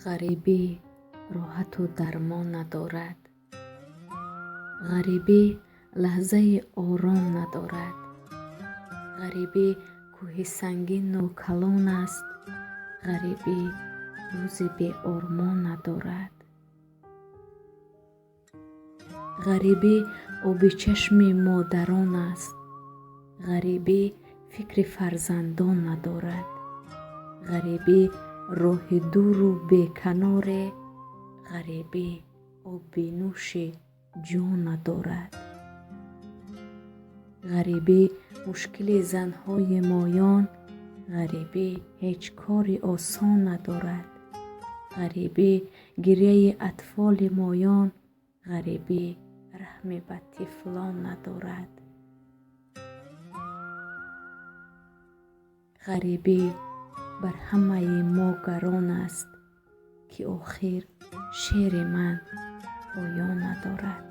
غریبی راحت و درمان ندارد. غریبی لحظه آرام ندارد. غریبی کوه سنگین و کلان است. غریبی روز بی آرمان ندارد. غریبی آب چشم مادران است. غریبی فکر فرزندان ندارد. غریبی راه دور و بیکنار. غریبی آب نوش جان ندارد. غریبی مشکل زنهای مایان. غریبی هیچ کار آسان ندارد. غریبی گریه اطفال مایان. غریبی رحم به طفلان ندارد. غریبی بر همه ما گران است که آخر شعر من پایان ندارد.